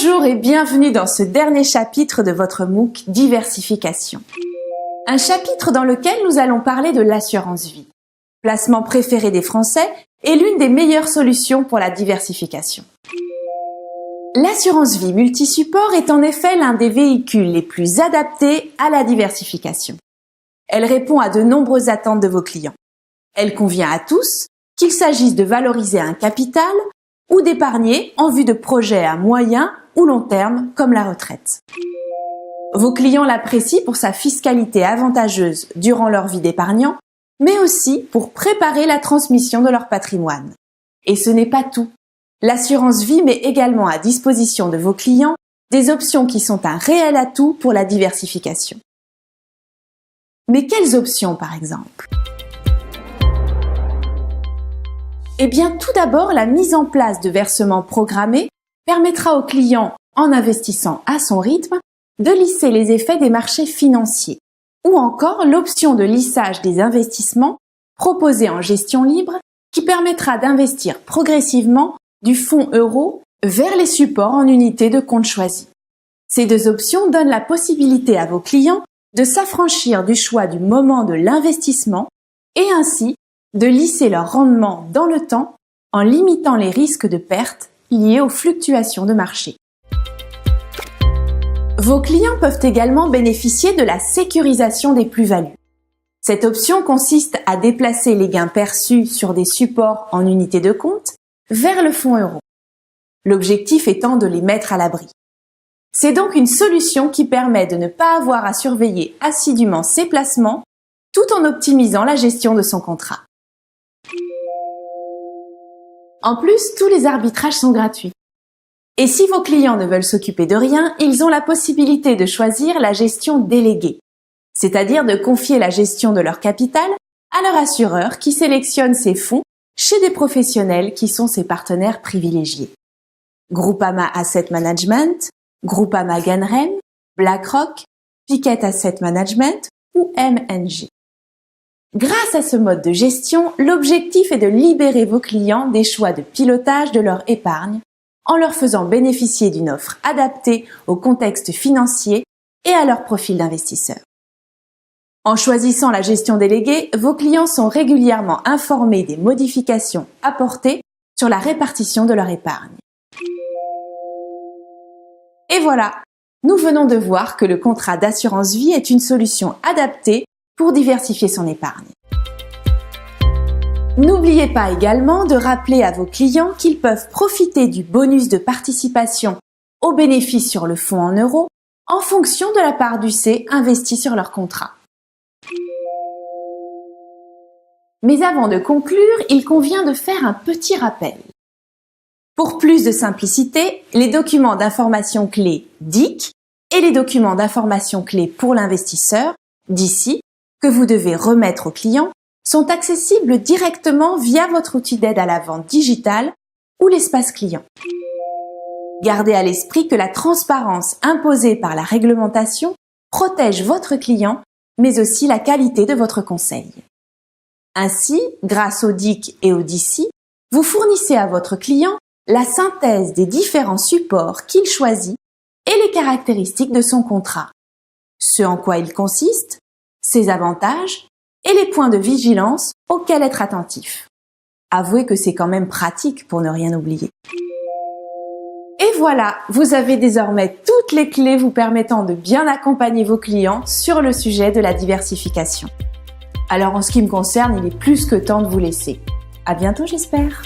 Bonjour et bienvenue dans ce dernier chapitre de votre MOOC Diversification. Un chapitre dans lequel nous allons parler de l'assurance vie. Placement préféré des Français et l'une des meilleures solutions pour la diversification. L'assurance vie multisupport est en effet l'un des véhicules les plus adaptés à la diversification. Elle répond à de nombreuses attentes de vos clients. Elle convient à tous, qu'il s'agisse de valoriser un capital ou d'épargner en vue de projets à moyen ou long terme comme la retraite. Vos clients l'apprécient pour sa fiscalité avantageuse durant leur vie d'épargnant, mais aussi pour préparer la transmission de leur patrimoine. Et ce n'est pas tout. L'assurance vie met également à disposition de vos clients des options qui sont un réel atout pour la diversification. Mais quelles options par exemple ? Eh bien, tout d'abord, la mise en place de versements programmés permettra au client, en investissant à son rythme, de lisser les effets des marchés financiers, ou encore l'option de lissage des investissements proposée en gestion libre qui permettra d'investir progressivement du fonds euro vers les supports en unités de compte choisis. Ces deux options donnent la possibilité à vos clients de s'affranchir du choix du moment de l'investissement et ainsi de lisser leur rendement dans le temps en limitant les risques de perte liés aux fluctuations de marché. Vos clients peuvent également bénéficier de la sécurisation des plus-values. Cette option consiste à déplacer les gains perçus sur des supports en unités de compte vers le fonds euro. L'objectif étant de les mettre à l'abri. C'est donc une solution qui permet de ne pas avoir à surveiller assidûment ses placements tout en optimisant la gestion de son contrat. En plus, tous les arbitrages sont gratuits. Et si vos clients ne veulent s'occuper de rien, ils ont la possibilité de choisir la gestion déléguée, c'est-à-dire de confier la gestion de leur capital à leur assureur qui sélectionne ses fonds chez des professionnels qui sont ses partenaires privilégiés. Groupama Asset Management, Groupama Ganrem, BlackRock, Piquet Asset Management ou MNG. Grâce à ce mode de gestion, l'objectif est de libérer vos clients des choix de pilotage de leur épargne en leur faisant bénéficier d'une offre adaptée au contexte financier et à leur profil d'investisseur. En choisissant la gestion déléguée, vos clients sont régulièrement informés des modifications apportées sur la répartition de leur épargne. Et voilà, nous venons de voir que le contrat d'assurance vie est une solution adaptée pour diversifier son épargne. N'oubliez pas également de rappeler à vos clients qu'ils peuvent profiter du bonus de participation aux bénéfices sur le fonds en euros en fonction de la part du C investie sur leur contrat. Mais avant de conclure, il convient de faire un petit rappel. Pour plus de simplicité, les documents d'information clés DIC et les documents d'information clés pour l'investisseur, DICI, que vous devez remettre au client, sont accessibles directement via votre outil d'aide à la vente digitale ou l'espace client. Gardez à l'esprit que la transparence imposée par la réglementation protège votre client, mais aussi la qualité de votre conseil. Ainsi, grâce au DIC et au DICI, vous fournissez à votre client la synthèse des différents supports qu'il choisit et les caractéristiques de son contrat, ce en quoi il consiste, ses avantages et les points de vigilance auxquels être attentif. Avouez que c'est quand même pratique pour ne rien oublier. Et voilà, vous avez désormais toutes les clés vous permettant de bien accompagner vos clients sur le sujet de la diversification. Alors en ce qui me concerne, il est plus que temps de vous laisser. À bientôt j'espère.